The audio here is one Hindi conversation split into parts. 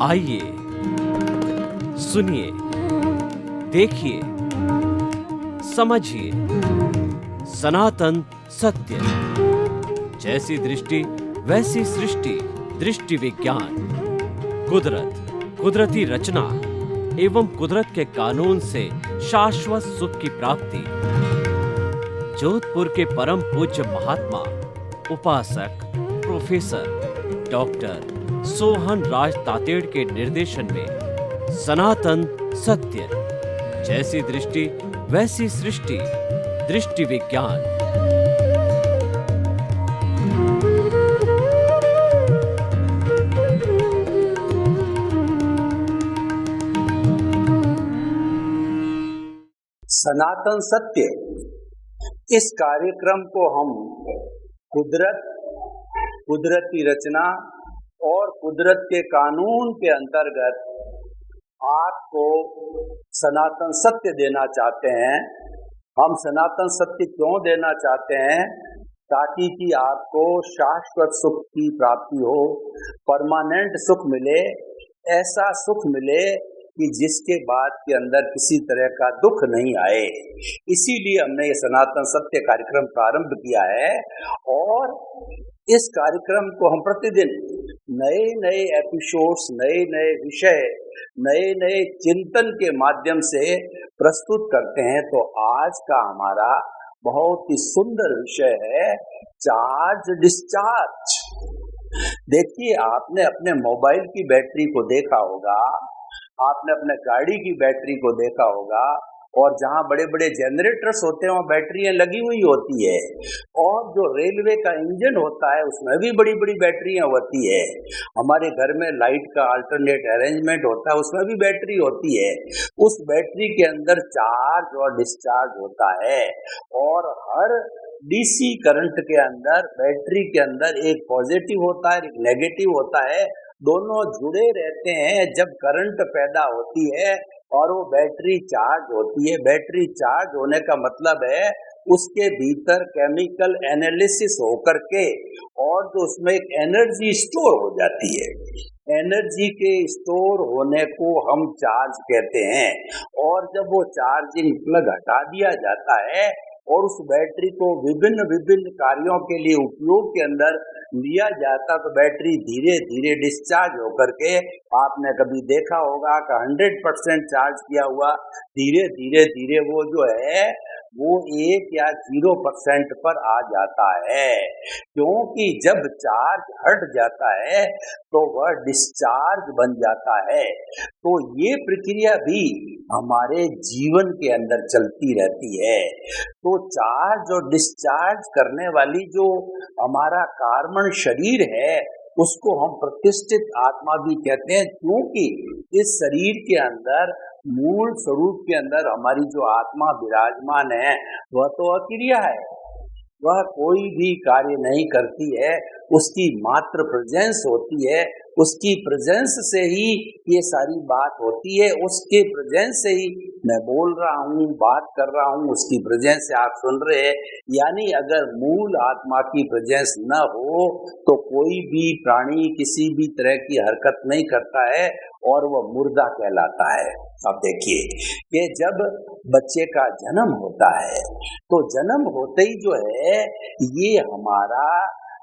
आइए सुनिए, देखिए, समझिए सनातन सत्य। जैसी दृष्टि वैसी सृष्टि, दृष्टि विज्ञान। कुदरत, कुदरती रचना एवं कुदरत के कानून से शाश्वत सुख की प्राप्ति। जोधपुर के परम पूज्य महात्मा उपासक प्रोफेसर डॉक्टर सोहन राज तातेड़ के निर्देशन में सनातन सत्य। जैसी दृष्टि वैसी सृष्टि, दृष्टि विज्ञान। सनातन सत्य, इस कार्यक्रम को हम कुदरत, कुदरती रचना और कुदरत के कानून के अंतर्गत आपको सनातन सत्य देना चाहते हैं। हम सनातन सत्य क्यों देना चाहते हैं? ताकि कि आपको शाश्वत सुख की प्राप्ति हो, परमानेंट सुख मिले, ऐसा सुख मिले कि जिसके बाद के अंदर किसी तरह का दुख नहीं आए। इसीलिए हमने ये सनातन सत्य कार्यक्रम प्रारंभ किया है और इस कार्यक्रम को हम प्रतिदिन नए नए एपिसोड्स, नए नए विषय, नए नए चिंतन के माध्यम से प्रस्तुत करते हैं। तो आज का हमारा बहुत ही सुंदर विषय है चार्ज डिस्चार्ज। देखिए, आपने अपने मोबाइल की बैटरी को देखा होगा, आपने अपने गाड़ी की बैटरी को देखा होगा, और जहाँ बड़े बड़े जनरेटर्स होते हैं वहाँ बैटरियां लगी हुई होती है, और जो रेलवे का इंजन होता है उसमें भी बड़ी बड़ी बैटरियां होती है। हमारे घर में लाइट का अल्टरनेट अरेंजमेंट होता है, उसमें भी बैटरी होती है। उस बैटरी के अंदर चार्ज और डिस्चार्ज होता है, और हर डीसी करंट के अंदर बैटरी के अंदर एक पॉजिटिव होता है, एक नेगेटिव होता है। दोनों जुड़े रहते हैं जब करंट पैदा होती है और वो बैटरी चार्ज होती है। बैटरी चार्ज होने का मतलब है उसके भीतर केमिकल एनालिसिस होकर के और जो उसमें एक एनर्जी स्टोर हो जाती है। एनर्जी के स्टोर होने को हम चार्ज कहते हैं। और जब वो चार्जिंग प्लग हटा दिया जाता है और उस बैटरी को विभिन्न विभिन्न कार्यों के लिए उपयोग के अंदर लिया जाता, तो बैटरी धीरे धीरे डिस्चार्ज होकर के, आपने कभी देखा होगा कि 100% चार्ज किया हुआ धीरे धीरे धीरे वो जो है वो 1 या 0% पर आ जाता है। क्योंकि जब चार्ज हट जाता है तो वह डिस्चार्ज बन जाता है। तो ये प्रक्रिया भी हमारे जीवन के अंदर चलती रहती है। तो चार्ज और डिस्चार्ज करने वाली जो हमारा कार्बन शरीर है उसको हम प्रतिष्ठित आत्मा भी कहते हैं, क्योंकि इस शरीर के अंदर मूल स्वरूप के अंदर हमारी जो आत्मा विराजमान है वह तो अक्रिया है, वह कोई भी कार्य नहीं करती है, उसकी मात्र प्रेजेंस होती है। उसकी प्रेजेंस से ही ये सारी बात होती है, उसके प्रेजेंस से ही मैं बोल रहा हूँ, बात कर रहा हूँ, उसकी प्रेजेंस से आप सुन रहे हैं। यानी अगर मूल आत्मा की प्रेजेंस न हो तो कोई भी प्राणी किसी भी तरह की हरकत नहीं करता है और वह मुर्दा कहलाता है। अब देखिए कि जब बच्चे का जन्म होता है तो जन्म होते ही जो है ये हमारा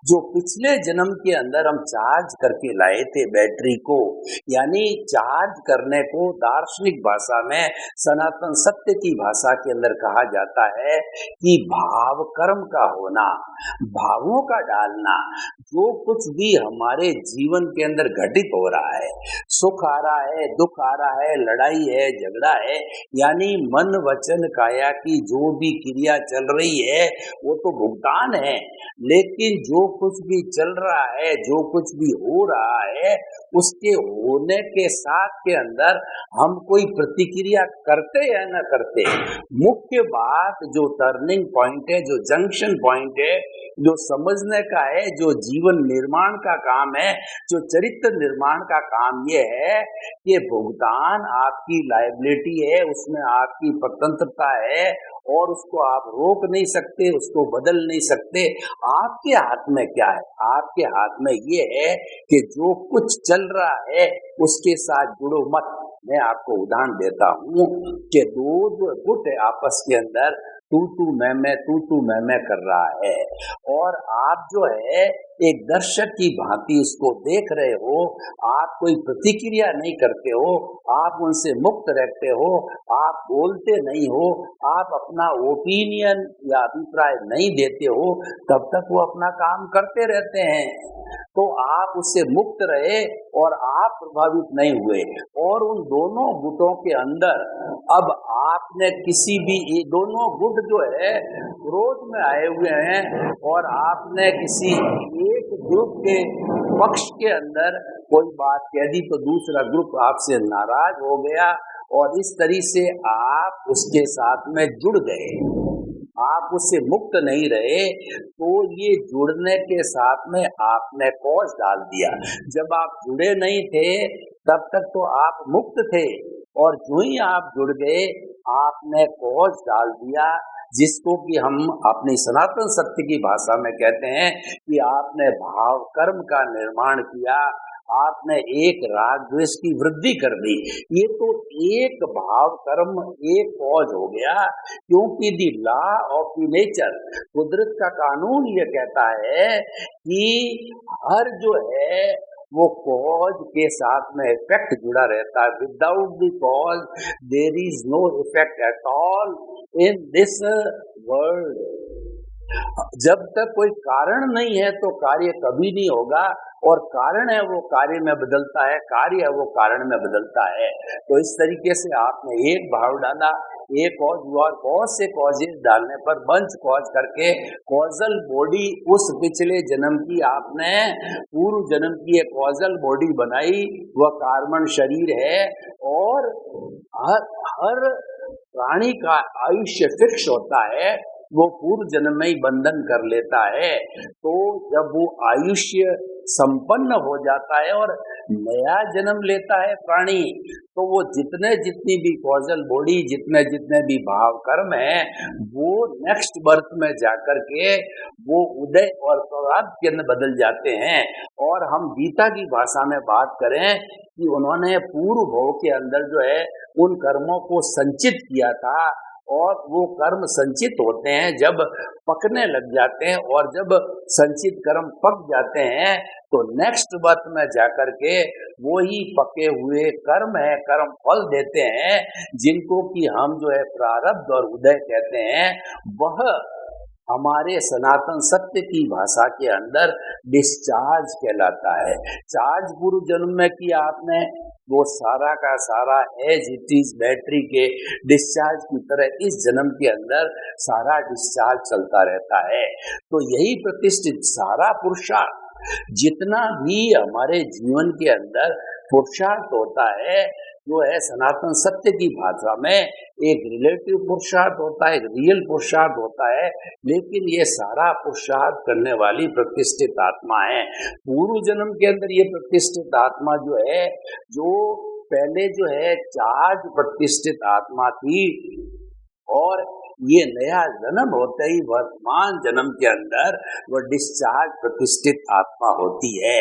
जो पिछले जन्म के अंदर हम चार्ज करके लाए थे बैटरी को, यानी चार्ज करने को दार्शनिक भाषा में, सनातन सत्य की भाषा के अंदर कहा जाता है कि भाव कर्म का होना, भावों का डालना। जो कुछ भी हमारे जीवन के अंदर घटित हो रहा है, सुख आ रहा है, दुख आ रहा है, लड़ाई है, झगड़ा है, यानी मन वचन काया की जो भी क्रिया चल रही है वो तो भुगतान है। लेकिन जो कुछ भी चल रहा है, जो कुछ भी हो रहा है, उसके होने के साथ के अंदर हम कोई प्रतिक्रिया करते या न करते। मुख्य बात जो टर्निंग पॉइंट है, जो जंक्शन पॉइंट है, जो समझने का है, जो जीवन निर्माण का काम है, जो चरित्र निर्माण का काम ये है कि भुगतान आपकी लायबिलिटी है, उसमें आपकी स्वतंत्रता है और उसको आप रोक नहीं सकते, उसको बदल नहीं सकते। आपके हाथ में क्या है? आपके हाथ में ये है कि जो कुछ चल रहा है उसके साथ जुड़ो मत। मैं आपको उदाहरण देता हूँ कि दो जो गुट है आपस के अंदर तू मैं कर रहा है, और आप जो है एक दर्शक की भांति इसको देख रहे हो, आप कोई प्रतिक्रिया नहीं करते हो, आप उनसे मुक्त रहते हो, आप बोलते नहीं हो, आप अपना ओपिनियन या अभिप्राय नहीं देते हो, तब तक वो अपना काम करते रहते हैं। तो आप उससे मुक्त रहे और आप प्रभावित नहीं हुए। और उन दोनों गुटों के अंदर अब आपने किसी भी दोनों गुट जो है क्रोध में आए हुए हैं, और आपने किसी एक ग्रुप के पक्ष के अंदर कोई बात कह दी तो दूसरा ग्रुप आपसे नाराज हो गया, और इस तरीके से आप उसके साथ में जुड़ गए, आप उससे मुक्त नहीं रहे। तो ये जुड़ने के साथ में आपने कॉज डाल दिया। जब आप जुड़े नहीं थे तब तक तो आप मुक्त थे, और जो ही आप जुड़ गए आपने कॉज डाल दिया, जिसको कि हम अपनी सनातन सत्य की भाषा में कहते हैं कि आपने भाव कर्म का निर्माण किया, आपने एक राग द्वेष की वृद्धि कर दी। ये तो एक भाव कर्म एक कॉज हो गया, क्योंकि the law of the nature, कुदरत का कानून ये कहता है कि हर जो है वो कॉज के साथ में इफेक्ट जुड़ा रहता है। Without the cause there is no effect at all in this world. जब तक कोई कारण नहीं है तो कार्य कभी नहीं होगा, और कारण है वो कार्य में बदलता है, कार्य है वो कारण में बदलता है। तो इस तरीके से आपने एक भाव डाला, एक कॉज हुआ, और बहुत से कॉजेज डालने पर बंच कॉज करके कॉजल बॉडी उस पिछले जन्म की आपने पूर्व जन्म की एक कॉजल बॉडी बनाई, वह कार्बन शरीर है। और हर प्राणी का आयुष्य फिक्स होता है, वो पूर्व जन्म में ही बंधन कर लेता है। तो जब वो आयुष्य संपन्न हो जाता है और नया जन्म लेता है प्राणी, तो वो जितनी भी कॉजल बॉडी, जितने भी भाव कर्म है, वो नेक्स्ट बर्थ में जाकर के वो उदय और प्रारब्ध के अंदर बदल जाते हैं। और हम गीता की भाषा में बात करें कि उन्होंने पूर्व भव के अंदर जो है उन कर्मों को संचित किया था, और वो कर्म संचित होते हैं जब पकने लग जाते हैं, और जब संचित कर्म पक जाते हैं तो नेक्स्ट बर्थ में जाकर के वो ही पके हुए कर्म है, कर्म फल देते हैं, जिनको कि हम जो है प्रारब्ध और उदय कहते हैं। वह हमारे सनातन सत्य की भाषा के अंदर डिस्चार्ज कहलाता है। चार्ज पूर्व जन्म में किया आपने, वो सारा का सारा एज इट इज बैटरी के डिस्चार्ज की तरह इस जन्म के अंदर सारा डिस्चार्ज चलता रहता है। तो यही प्रतिष्ठित सारा पुरुषार्थ, जितना भी हमारे जीवन के अंदर पुरुषार्थ होता है, जो है सनातन सत्य की भाषा में एक रिलेटिव पुरुषार्थ होता है, एक रियल पुरुषार्थ होता है, लेकिन ये सारा पुरुषार्थ करने वाली प्रतिष्ठित आत्मा है। पूर्व जन्म के अंदर ये प्रतिष्ठित आत्मा जो है, जो पहले जो है चार्ज प्रतिष्ठित आत्मा थी, और ये नया जन्म होते ही वर्तमान जन्म के अंदर वो डिस्चार्ज प्रतिष्ठित आत्मा होती है।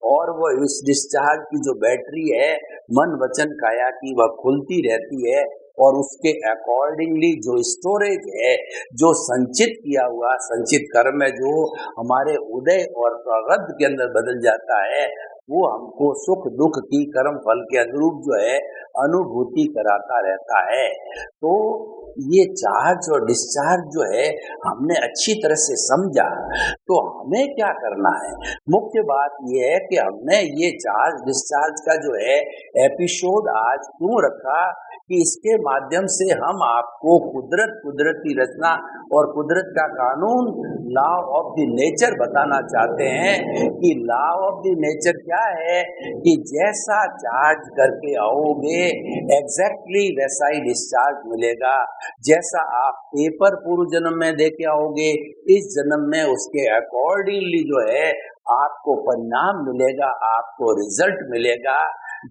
और वो इस डिस्चार्ज की जो बैटरी है मन वचन काया की, वह खुलती रहती है, और उसके अकॉर्डिंगली जो स्टोरेज है, जो संचित किया हुआ संचित कर्म है, जो हमारे उदय और प्रारब्ध के अंदर बदल जाता है, वो हमको सुख दुख की कर्म फल के अनुरूप जो है अनुभूति कराता रहता है। तो ये चार्ज और डिस्चार्ज जो है हमने अच्छी तरह से समझा, तो हमें क्या करना है? मुख्य बात ये है कि हमने ये चार्ज डिस्चार्ज का जो है एपिसोड आज क्यों रखा, कि इसके माध्यम से हम आपको कुदरती रचना और कुदरत का कानून, लॉ ऑफ द नेचर बताना चाहते हैं। कि लॉ ऑफ द नेचर क्या है, कि जैसा चार्ज करके आओगे एग्जैक्टली वैसा ही डिस्चार्ज मिलेगा। जैसा आप पेपर पूर्व जन्म में दे के आओगे, इस जन्म में उसके अकॉर्डिंगली जो है आपको परिणाम मिलेगा, आपको रिजल्ट मिलेगा।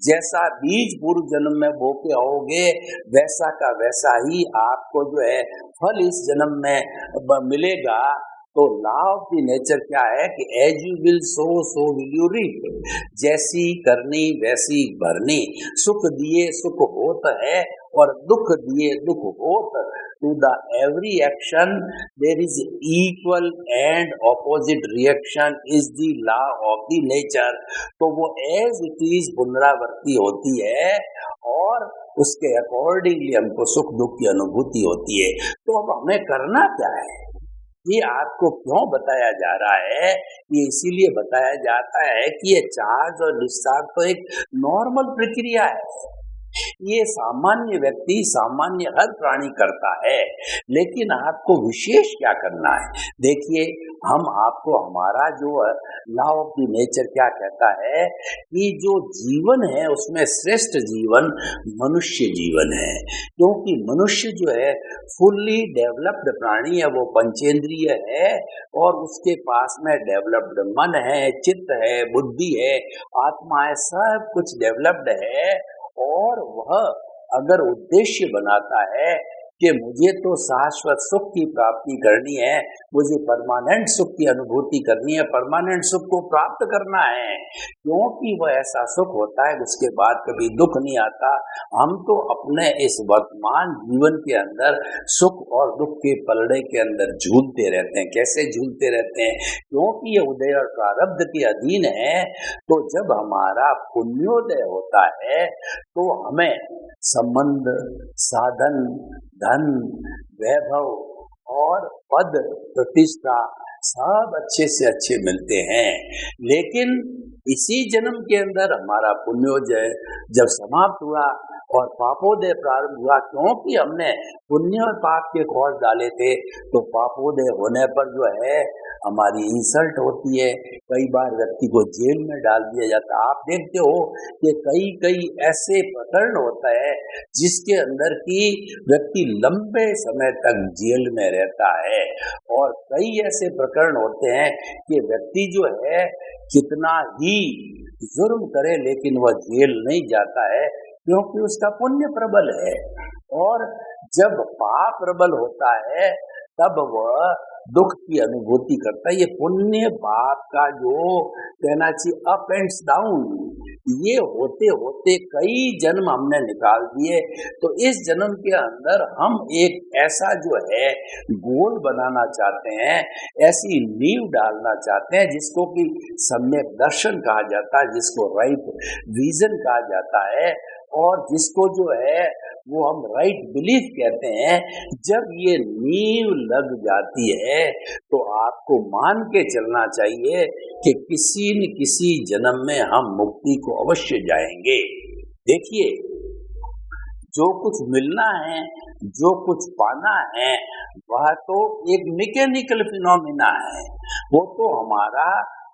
जैसा बीज पूर्व जन्म में बो के आओगे वैसा का वैसा ही आपको जो है फल इस जन्म में मिलेगा। तो लॉ ऑफ द नेचर क्या है कि as you will sow so will you reap, जैसी करनी वैसी भरनी। सुख दिए सुख होत है और दुख दिए दुख होत। To the every action there is equal and opposite reaction is the law of the nature. तो वो एज इट इज पुनरावृत्ति होती है और उसके अकॉर्डिंगली हमको सुख दुख की अनुभूति होती है। तो अब हमें करना क्या है, ये आपको क्यों बताया जा रहा है? ये इसीलिए बताया जाता है कि ये चार्ज और डिस्चार्ज तो एक नॉर्मल प्रक्रिया है। ये सामान्य व्यक्ति सामान्य हर प्राणी करता है, लेकिन आपको विशेष क्या करना है? देखिए, हम आपको हमारा जो लॉ ऑफ द नेचर क्या कहता है कि जो जीवन है उसमें श्रेष्ठ जीवन मनुष्य जीवन है, क्योंकि मनुष्य जो है फुल्ली डेवलप्ड प्राणी है, वो पंचेंद्रिय है और उसके पास में डेवलप्ड मन है, चित्त है, बुद्धि है, आत्मा है, सब कुछ डेवलप्ड है। और वह अगर उद्देश्य बनाता है कि मुझे तो शाश्वत सुख की प्राप्ति करनी है, मुझे परमानेंट सुख की अनुभूति करनी है, परमानेंट सुख को प्राप्त करना है, क्योंकि वह ऐसा सुख होता है उसके बाद कभी दुख नहीं आता। हम तो अपने इस वर्तमान जीवन के अंदर सुख और दुख के पलड़े के अंदर झूलते रहते हैं। कैसे झूलते रहते हैं? क्योंकि ये उदय और प्रारब्ध के अधीन है। तो जब हमारा पुण्योदय होता है तो हमें संबंध, साधन, धन, वैभव और पद प्रतिष्ठा सब अच्छे से अच्छे मिलते हैं। लेकिन इसी जन्म के अंदर हमारा पुण्योदय जब समाप्त हुआ और पापोदय प्रारंभ हुआ, क्योंकि हमने पुण्य और पाप के कौश डाले थे, तो पापोदय होने पर जो है हमारी इंसल्ट होती है। कई बार व्यक्ति को जेल में डाल दिया जाता है। आप देखते हो कि कई ऐसे प्रकरण होता है जिसके अंदर की व्यक्ति लंबे समय तक जेल में रहता है, और कई ऐसे प्रकरण होते हैं कि व्यक्ति जो है कितना ही जुर्म करे लेकिन वह जेल नहीं जाता है, क्योंकि उसका पुण्य प्रबल है। और जब पाप प्रबल होता है तब वह दुख की अनुभूति करता है। ये पुण्य पाप का जो कहना चाहिए अप एंड डाउन, ये होते होते कई जन्म हमने निकाल दिए। तो इस जन्म के अंदर हम एक ऐसा जो है गोल बनाना चाहते हैं, ऐसी नींव डालना चाहते हैं जिसको कि सम्यक दर्शन कहा जाता है, जिसको राइट विजन कहा जाता है, और जिसको जो है वो हम राइट बिलीफ कहते हैं। जब ये नींव लग जाती है तो आपको मान के चलना चाहिए कि किसी न किसी जन्म में हम मुक्ति को अवश्य जाएंगे। देखिए, जो कुछ मिलना है, जो कुछ पाना है, वह तो एक मैकेनिकल फिनोमिना है, वो तो हमारा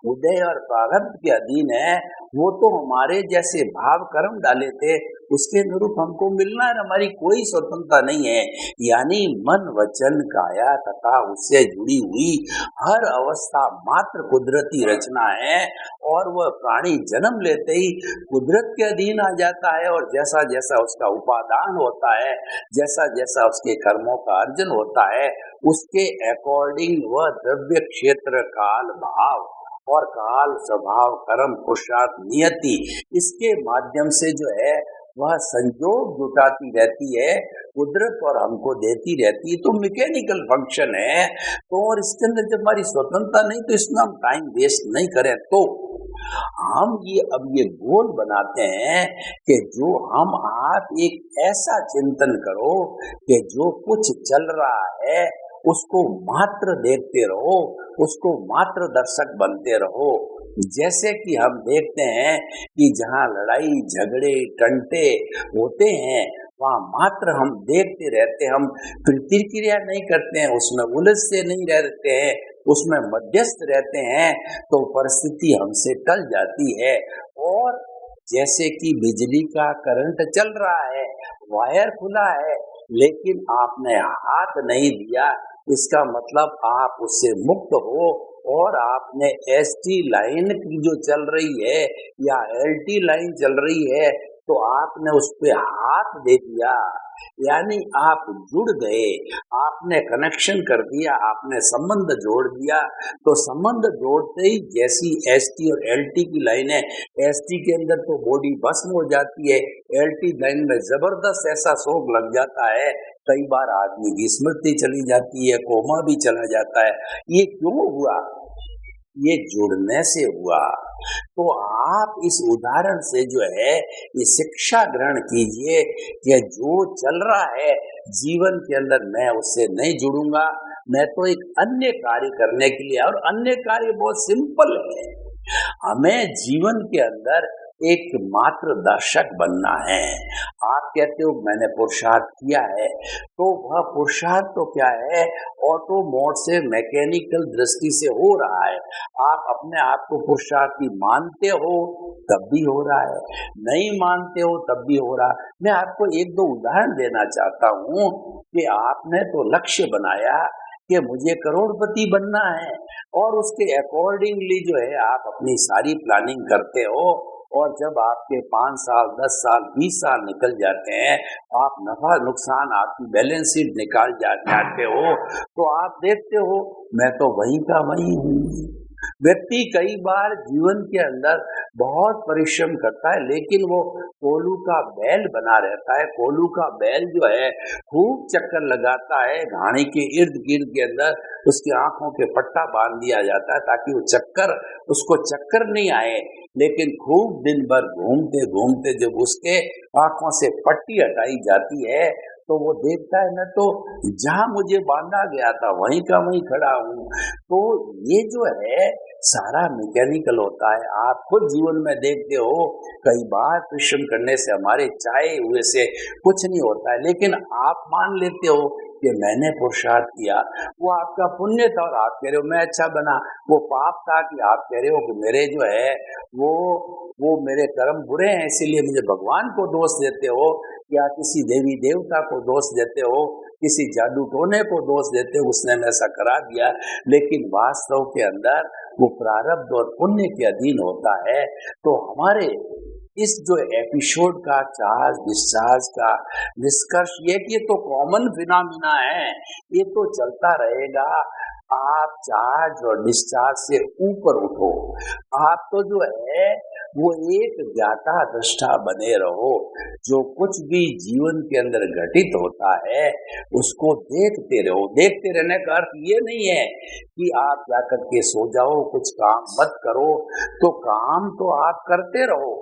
उदय और प्रारब्ध के अधीन है। वो तो हमारे जैसे भाव कर्म डाले थे उसके अनुरूप हमको मिलना है, हमारी कोई स्वतंत्रता नहीं है। यानी मन वचन काया तथा उससे जुड़ी हुई हर अवस्था मात्र कुदरती रचना है, और वह प्राणी जन्म लेते ही कुदरत के अधीन आ जाता है, और जैसा जैसा उसका उपादान होता है, जैसा जैसा उसके कर्मों का अर्जन होता है, उसके अकॉर्डिंग वह द्रव्य क्षेत्र काल भाव और काल स्वभाव कर्म पुरुषार्थ नियति इसके माध्यम से जो है वह संयोग जुटाती रहती है, कुदरत और हमको देती रहती है। तो मैकेनिकल फंक्शन है। तो और इसके अंदर जब हमारी स्वतंत्रता नहीं, तो इसमें हम टाइम वेस्ट नहीं करें। तो हम ये गोल बनाते हैं कि जो हम आप एक ऐसा चिंतन करो कि जो कुछ चल रहा है उसको मात्र देखते रहो, उसको मात्र दर्शक बनते रहो। जैसे कि हम देखते हैं कि जहाँ लड़ाई झगड़े टंटे होते हैं वहाँ मात्र हम देखते रहते हैं, हम प्रतिक्रिया नहीं करते हैं, उसमें उलझ से नहीं रहते हैं, उसमें मध्यस्थ रहते हैं, तो परिस्थिति हमसे टल जाती है। और जैसे कि बिजली का करंट चल रहा है, वायर खुला है, लेकिन आपने हाथ नहीं दिया, इसका मतलब आप उससे मुक्त हो और आपने एसटी लाइन की जो चल रही है या एलटी लाइन चल रही है तो आपने उस पे हाथ दे दिया, यानी आप जुड़ गए, आपने कनेक्शन कर दिया, आपने संबंध जोड़ दिया। तो संबंध जोड़ते ही जैसी एसटी और एलटी की लाइन है, एसटी के अंदर तो बॉडी भस्म हो जाती है, एलटी लाइन में जबरदस्त ऐसा शौक लग जाता है, कई बार आदमी की स्मृति चली जाती है, कोमा भी चला जाता है। ये क्यों हुआ? ये जुड़ने से हुआ। तो आप इस उदाहरण से जो है ये शिक्षा ग्रहण कीजिए कि जो चल रहा है जीवन के अंदर मैं उससे नहीं जुड़ूंगा, मैं तो एक अन्य कार्य करने के लिए, और अन्य कार्य बहुत सिंपल है, हमें जीवन के अंदर एक मात्र दर्शक बनना है। आप कहते हो मैंने पुरुषार्थ किया है, तो वह पुरुषार्थ तो क्या है, ऑटो मोड से मैकेनिकल दृष्टि से हो रहा है। आप अपने आप को पुरुषार्थी मानते हो तब भी हो रहा है, नहीं मानते हो तब भी हो रहा है। मैं आपको एक दो उदाहरण देना चाहता हूँ कि आपने तो लक्ष्य बनाया कि मुझे करोड़पति बनना है, और उसके अकॉर्डिंगली जो है आप अपनी सारी प्लानिंग करते हो, और जब आपके 5 साल 10 साल 20 साल निकल जाते हैं, आप नफा नुकसान आपकी बैलेंस शीट निकाल जाते हो, तो आप देखते हो मैं तो वहीं का वहीं हूँ। व्यक्ति कई बार जीवन के अंदर बहुत परिश्रम करता है, लेकिन वो कोल्हू का बैल बना रहता है। कोल्हू का बैल जो है खूब चक्कर लगाता है, घाणी के इर्द गिर्द के अंदर उसकी आंखों के पट्टा बांध दिया जाता है ताकि उसको चक्कर नहीं आए, लेकिन खूब दिन भर घूमते घूमते जब उसके आंखों से पट्टी हटाई जाती है तो वो देखता है मैं तो जहां मुझे बांधा गया था वहीं का वहीं खड़ा हूँ। तो ये जो है सारा मैकेनिकल होता है। आप खुद जीवन में देखते हो कई बार परिश्रम करने से हमारे चाहे हुए से कुछ नहीं होता है, लेकिन आप मान लेते हो कि मैंने पुरुषार्थ किया, वो आपका पुण्य था और आप कह रहे हो मैं अच्छा बना। वो पाप था कि आप कह रहे हो कि मेरे जो है वो मेरे कर्म बुरे हैं इसीलिए मुझे भगवान को दोष देते हो, या किसी देवी देवता को दोष देते हो, किसी जादू टोने को दोष देते हो, उसने ऐसा करा दिया। लेकिन वास्तव के अंदर वो प्रारब्ध और पुण्य के अधीन होता है। तो हमारे इस जो एपिसोड का चार्ज डिस्चार्ज का निष्कर्ष ये कि ये तो कॉमन फिनोमिना है, ये तो चलता रहेगा। आप चार्ज और डिस्चार्ज से ऊपर उठो, आप तो जो है वो एक ज्ञाता दृष्टा बने रहो। जो कुछ भी जीवन के अंदर घटित होता है उसको देखते रहो। देखते रहने का अर्थ ये नहीं है कि आप जाकर के सो जाओ, कुछ काम मत करो। तो काम तो आप करते रहो,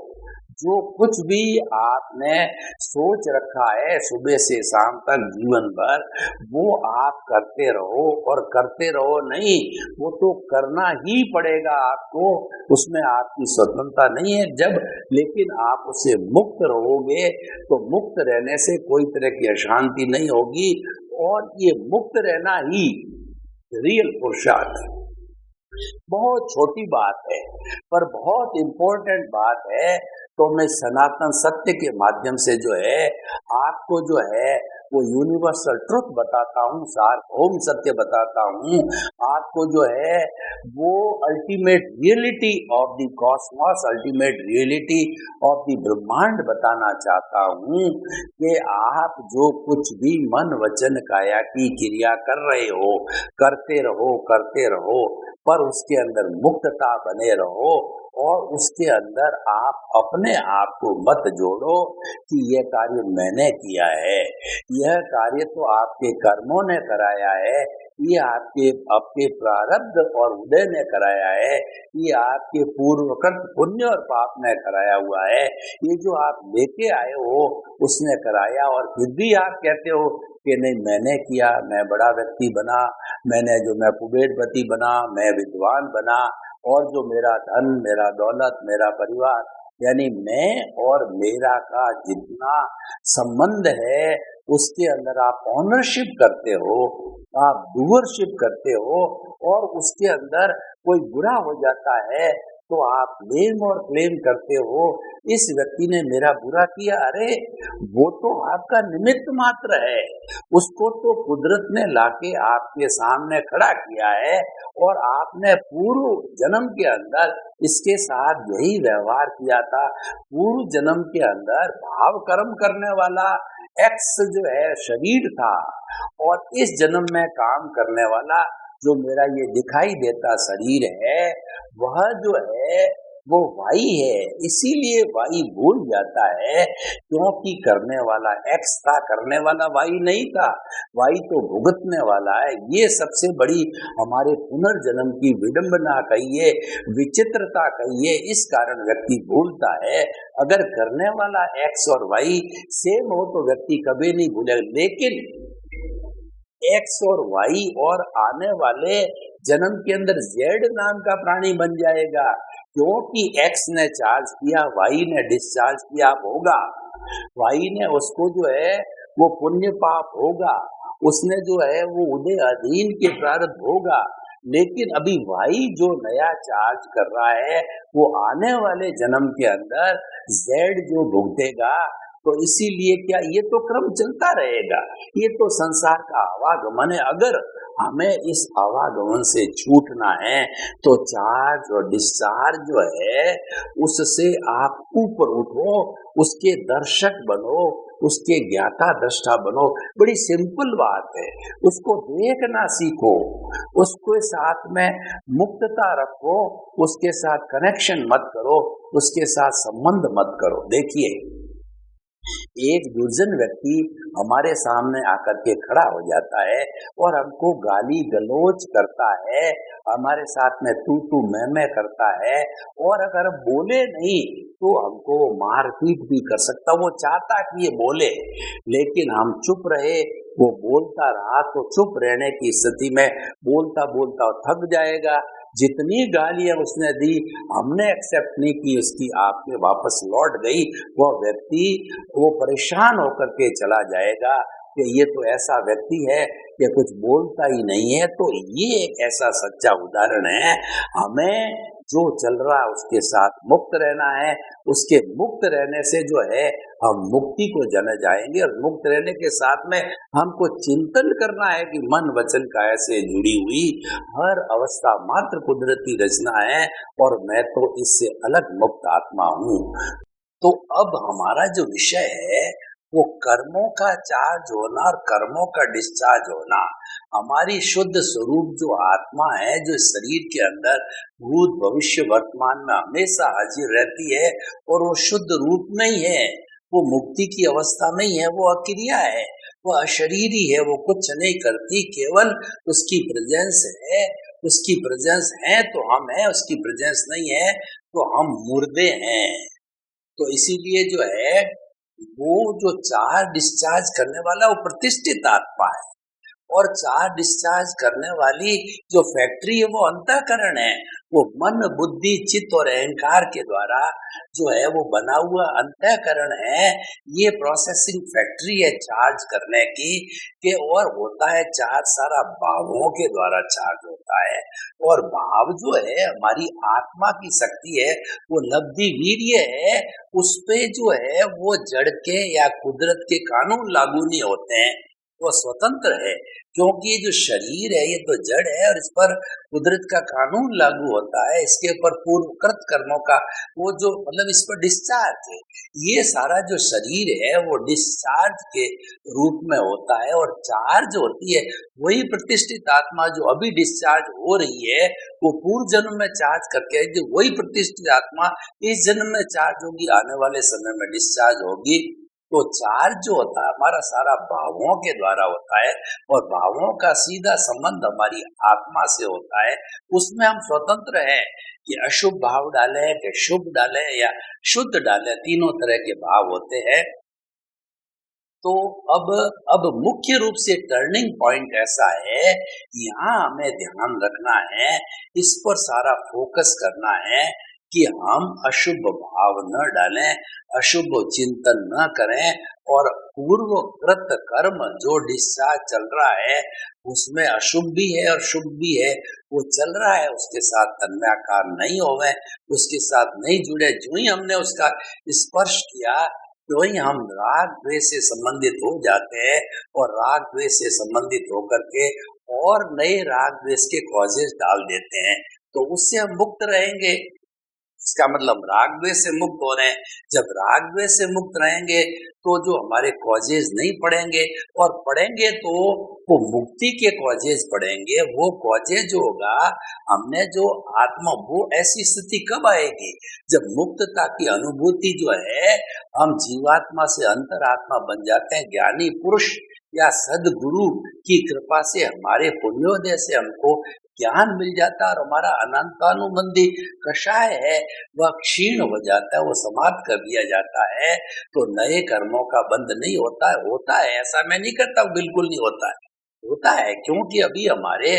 जो कुछ भी आपने सोच रखा है सुबह से शाम तक जीवन भर वो आप करते रहो, और करते रहो नहीं, वो तो करना ही पड़ेगा आपको, उसमें आपकी स्वतंत्रता नहीं है जब, लेकिन आप उससे मुक्त रहोगे तो मुक्त रहने से कोई तरह की अशांति नहीं होगी, और ये मुक्त रहना ही रियल पुरुषार्थ। बहुत छोटी बात है पर बहुत इम्पोर्टेंट बात है। तो मैं सनातन सत्य के माध्यम से जो है आपको जो है वो यूनिवर्सल ट्रुथ बताता हूँ, सार्वभौम सत्य बताता हूँ आपको, जो है वो ultimate reality of the Cosmos, ultimate reality of the ब्रह्मांड बताना चाहता हूँ कि आप जो कुछ भी मन वचन काया की क्रिया कर रहे हो करते रहो, पर उसके अंदर मुक्तता बने रहो, और उसके अंदर आप अपने आप को मत जोड़ो कि यह कार्य मैंने किया है, यह कार्य तो आपके कर्मों ने कराया है, ये आपके प्रारब्ध और उदय ने कराया है, ये आपके पूर्वकृत पुण्य और पाप ने कराया हुआ है, ये जो आप लेके आए हो उसने कराया। और फिर भी आप कहते हो कि नहीं मैंने किया, मैं बड़ा व्यक्ति बना, मैं कुबेरपति बना, मैं विद्वान बना, और जो मेरा धन, मेरा दौलत, मेरा परिवार, यानी मैं और मेरा का जितना संबंध है उसके अंदर आप ऑनरशिप करते हो, आप डूअरशिप करते हो, और उसके अंदर कोई बुरा हो जाता है तो आप ब्लेम और क्लेम करते हो इस व्यक्ति ने मेरा बुरा किया। अरे वो तो आपका निमित्त मात्र है, उसको तो कुदरत ने लाके आपके सामने खड़ा किया है और आपने पूर्व जन्म के अंदर इसके साथ यही व्यवहार किया था। पूर्व जन्म के अंदर भाव कर्म करने वाला एक्स जो है शरीर था और इस जन्म में काम करने वाला जो मेरा ये दिखाई देता शरीर है वह जो है वो वाई है। इसीलिए वाई भूल जाता है क्योंकि करने वाला एक्स था, करने वाला वाई नहीं था। वाई तो भुगतने वाला है। ये सबसे बड़ी हमारे पुनर्जन्म की विडंबना कहिए, विचित्रता कहिए, इस कारण व्यक्ति भूलता है। अगर करने वाला एक्स और वाई सेम हो तो व्यक्ति कभी नहीं भूलेगा, लेकिन एक्स और वाई और आने वाले जन्म के अंदर जेड नाम का प्राणी बन जाएगा, क्योंकि एक्स ने चार्ज किया, वाई ने डिस्चार्ज किया होगा। वाई ने उसको जो है वो पुण्य पाप होगा, उसने जो है वो उदय अधीन के प्रारब्ध होगा। लेकिन अभी वाई जो नया चार्ज कर रहा है वो आने वाले जन्म के अंदर जेड जो भुगतेगा। तो इसीलिए क्या ये तो क्रम चलता रहेगा, ये तो संसार का आवागमन है। अगर हमें इस आवागमन से छूटना है तो चार्ज और डिस्चार्ज जो है उससे आप ऊपर उठो, उसके दर्शक बनो, उसके ज्ञाता दृष्टा बनो। बड़ी सिंपल बात है, उसको देखना सीखो, उसके साथ में मुक्तता रखो, उसके साथ कनेक्शन मत करो, उसके साथ संबंध मत करो। देखिए एक दुर्जन व्यक्ति हमारे सामने आकर के खड़ा हो जाता है और हमको गाली गलौज करता है, हमारे साथ में तू मैं करता है और अगर बोले नहीं तो हमको मारपीट भी कर सकता। वो चाहता कि ये बोले लेकिन हम चुप रहे, वो बोलता रहा तो चुप रहने की स्थिति में बोलता बोलता थक जाएगा। जितनी गालियां उसने दी हमने एक्सेप्ट नहीं की, उसकी आपके वापस लौट गई। वह व्यक्ति वो परेशान होकर के चला जाएगा कि ये तो ऐसा व्यक्ति है कि कुछ बोलता ही नहीं है। तो ये एक ऐसा सच्चा उदाहरण है। हमें जो चल रहा है उसके साथ मुक्त रहना है, उसके मुक्त रहने से जो है हम मुक्ति को जाने जाएंगे। और मुक्त रहने के साथ में हमको चिंतन करना है कि मन वचन काया से जुड़ी हुई हर अवस्था मात्र कुदरती रचना है और मैं तो इससे अलग मुक्त आत्मा हूँ। तो अब हमारा जो विषय है वो कर्मों का चार्ज होना और कर्मों का डिस्चार्ज होना। हमारी शुद्ध स्वरूप जो आत्मा है, जो शरीर के अंदर भूत भविष्य वर्तमान में हमेशा हाजिर रहती है और वो शुद्ध रूप में ही है, वो मुक्ति की अवस्था में ही है, वो अक्रिया है, वो अशरीरी है, वो कुछ नहीं करती, केवल उसकी प्रेजेंस है। उसकी प्रेजेंस है तो हम हैं, उसकी प्रेजेंस नहीं है तो हम मुर्दे हैं। तो इसीलिए जो है वो जो चार्ज डिस्चार्ज करने वाला वो प्रतिष्ठित आत्मा है और चार्ज डिस्चार्ज करने वाली जो फैक्ट्री है वो अंतःकरण है। वो मन बुद्धि चित्त और अहंकार के द्वारा जो है वो बना हुआ अंतःकरण है। ये प्रोसेसिंग फैक्ट्री है चार्ज करने की के और होता है चार्ज सारा भावों के द्वारा चार्ज होता है। और भाव जो है हमारी आत्मा की शक्ति है, वो लब्धि वीर्य है, उस पे जो है वो जड़ के या कुदरत के कानून लागू नहीं होते हैं, वो स्वतंत्र है। क्योंकि जो शरीर है ये तो जड़ है और इस पर कुदरत का कानून लागू होता है, इसके ऊपर पूर्वकृत कर्मों का वो जो मतलब इस पर डिस्चार्ज है। ये सारा जो शरीर है वो डिस्चार्ज के रूप में होता है और चार्ज होती है वही प्रतिष्ठित आत्मा जो अभी डिस्चार्ज हो रही है, वो पूर्व जन्म में चार्ज करके जो वही प्रतिष्ठित आत्मा इस जन्म में चार्ज होगी, आने वाले समय में डिस्चार्ज होगी। तो चार्ज जो होता है हमारा सारा भावों के द्वारा होता है और भावों का सीधा संबंध हमारी आत्मा से होता है। उसमें हम स्वतंत्र हैं कि अशुभ भाव डालें कि शुभ डालें या शुद्ध डालें, तीनों तरह के भाव होते हैं। तो अब मुख्य रूप से टर्निंग पॉइंट ऐसा है, यहाँ हमें ध्यान रखना है, इस पर सारा फोकस करना है कि हम अशुभ भाव न डालें, अशुभ चिंतन न करें और पूर्वकृत कर्म जो डिस्चार्ज चल रहा है उसमें अशुभ भी है और शुभ भी है, वो चल रहा है, उसके साथ तन्मयाकार नहीं हो गए, उसके साथ नहीं जुड़े। जो ही हमने उसका स्पर्श किया तो ही हम राग द्वेष से संबंधित हो जाते हैं, और राग द्वेष से संबंधित होकर के और नए राग द्वेष के कॉजेज डाल देते हैं, तो उससे हम मुक्त रहेंगे। इसका मतलब राग द्वेष से मुक्त हो रहे हैं। जब राग द्वेष से मुक्त रहेंगे तो जो हमारे कॉजेज नहीं पड़ेंगे, और पड़ेंगे तो वो मुक्ति के कॉजेज पड़ेंगे। वो कॉजेज जो होगा, हमने जो आत्मा, वो ऐसी स्थिति कब आएगी जब मुक्तता की अनुभूति जो है, हम जीवात्मा से अंतरात्मा बन जाते हैं। ज्ञानी पुरुष या सदगुरु की कृपा से, हमारे पुण्योदय से हमको ज्ञान मिल जाता है, और हमारा अनंतानुबंधी कषाय है वह क्षीण हो जाता है, वो समाप्त कर दिया जाता है। तो नए कर्मों का बंध नहीं होता है। होता है, ऐसा मैं नहीं कहता हूँ बिल्कुल नहीं होता है, होता है, क्योंकि अभी हमारे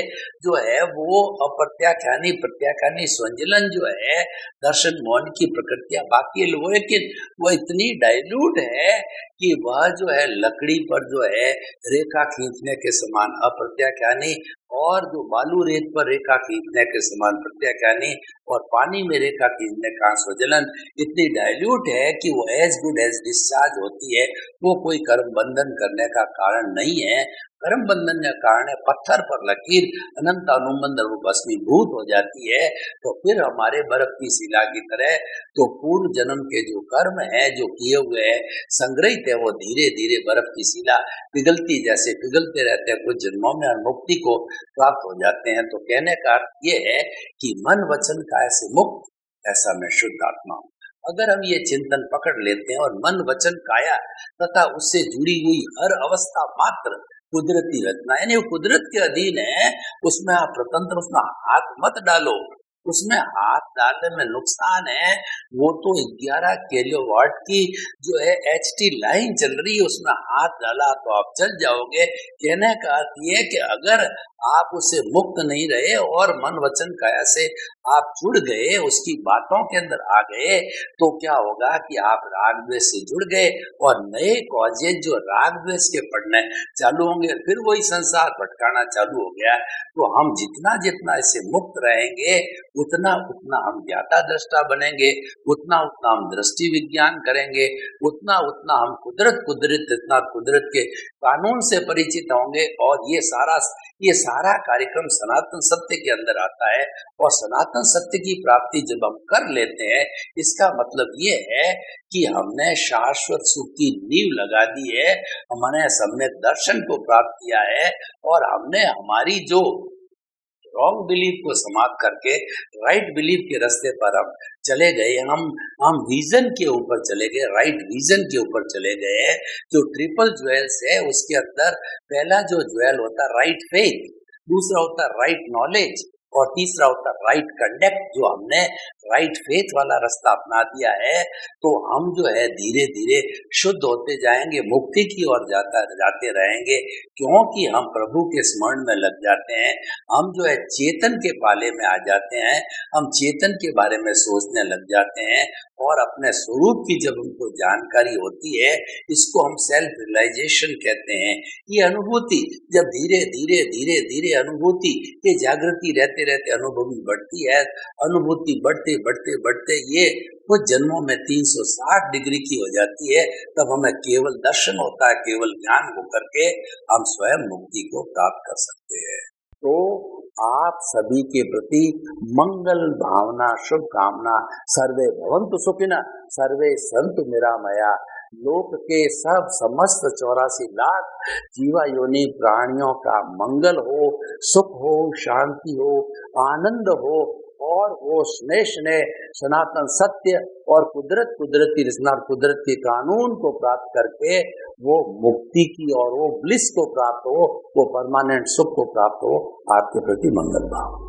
जो है वो अप्रत्याख्यानी प्रत्याख्यानी संजलन जो है, दर्शन मौन की प्रकृतियां बाकी लोगों, लेकिन वो इतनी डाइल्यूट है कि वह जो है लकड़ी पर जो है रेखा खींचने के समान अप्रत्याख्यानी, और जो बालू रेत पर रेखा खींचने के समान प्रत्याख्यानी, और पानी में रेखा खींचने का संजलन इतनी डाइल्यूट है कि वो एज गुड एज डिस्चार्ज होती है। वो कोई कर्म बंधन करने का कारण नहीं है। कर्म बंधन का कारण है पत्थर पर लकीर, अनंत अनुबंध वो भस्मीभूत हो जाती है। तो फिर हमारे बर्फ की शिला की तरह तो पूर्व जन्म के जो कर्म है, जो किए हुए है, संग्रहित है, वो धीरे धीरे बर्फ की शिला पिघलती जैसे पिघलते रहते हैं, कुछ जन्मों में मुक्ति को प्राप्त हो जाते हैं। तो कहने का अर्थ ये है कि मन वचन काया से मुक्त, ऐसा मैं शुद्ध आत्मा हूँ। अगर हम ये चिंतन पकड़ लेते हैं और मन वचन काया तथा उससे जुड़ी हुई हर अवस्था मात्र कुदरती रचना, यानी वो कुदरत के अधीन है, उसमें आप स्वतंत्र, उसमें हाथ मत डालो। उसमें हाथ डालने में नुकसान है। वो तो 11 किलोवाट की जो है HT लाइन चल रही है, उसमें हाथ डाला तो आप चल जाओगे। कहने का अर्थ ये है कि अगर आप उससे मुक्त नहीं रहे और मन वचन काया से आप जुड़ गए, उसकी बातों के अंदर आ गए, तो क्या होगा कि आप राग द्वेष से जुड़ गए, और नए कॉजेज जो राग द्वेष के पढ़ने चालू होंगे, फिर वही संसार भटकाना चालू हो गया। तो हम जितना जितना इससे मुक्त रहेंगे, उतना उतना हम ज्ञाता दृष्टा बनेंगे, उतना उतना हम दृष्टि विज्ञान करेंगे, उतना उतना हम कुदरत के कानून से परिचित होंगे। और ये सारा कार्यक्रम सनातन सत्य के अंदर आता है। और सनातन सत्य की प्राप्ति जब हम कर लेते हैं, इसका मतलब ये है कि हमने शाश्वत सुख की नींव लगा दी है, हमने दर्शन को प्राप्त किया है, और हमने हमारी जो रॉन्ग बिलीफ को समाप्त करके राइट बिलीफ के रास्ते पर हम चले गए। हम विजन के ऊपर चले गए, राइट विजन के ऊपर चले गए। जो ट्रिपल ज्वेल्स है, उसके अंदर पहला जो ज्वेल होता है राइट फेथ, दूसरा होता है राइट नॉलेज, और तीसरा होता है राइट कंडक्ट। जो हमने राइट फेथ वाला रास्ता अपना दिया है, तो हम जो है धीरे धीरे शुद्ध होते जाएंगे, मुक्ति की ओर जाते रहेंगे, क्योंकि हम प्रभु के स्मरण में लग जाते हैं। हम जो है चेतन के पाले में आ जाते हैं, हम चेतन के बारे में सोचने लग जाते हैं, और अपने स्वरूप की जब हमको जानकारी होती है, इसको हम सेल्फ रियलाइजेशन कहते हैं। ये अनुभूति जब धीरे धीरे धीरे धीरे अनुभूति ये जागृति रहते रहते अनुभूति बढ़ती है, अनुभूति बढ़ते बढ़ते बढ़ते ये कुछ जन्मों में 360 डिग्री की हो जाती है। तब हमें केवल दर्शन होता है, केवल ज्ञान होकर के हम स्वयं मुक्ति को प्राप्त कर सकते हैं। तो आप सभी के प्रति मंगल भावना, शुभ कामना। सर्वे भवन्तु सुखिनः, सर्वे सन्तु निरामया। लोक के सब समस्त 84 लाख जीवा योनि प्राणियों का मंगल हो, सुख हो, शांति हो, आनंद हो, और वो स्नेह सनातन सत्य और कुदरती रचना, कुदरत के कानून को प्राप्त करके वो मुक्ति की और वो ब्लिस को प्राप्त हो, वो परमानेंट सुख को प्राप्त हो। आपके प्रति मंगल भाव।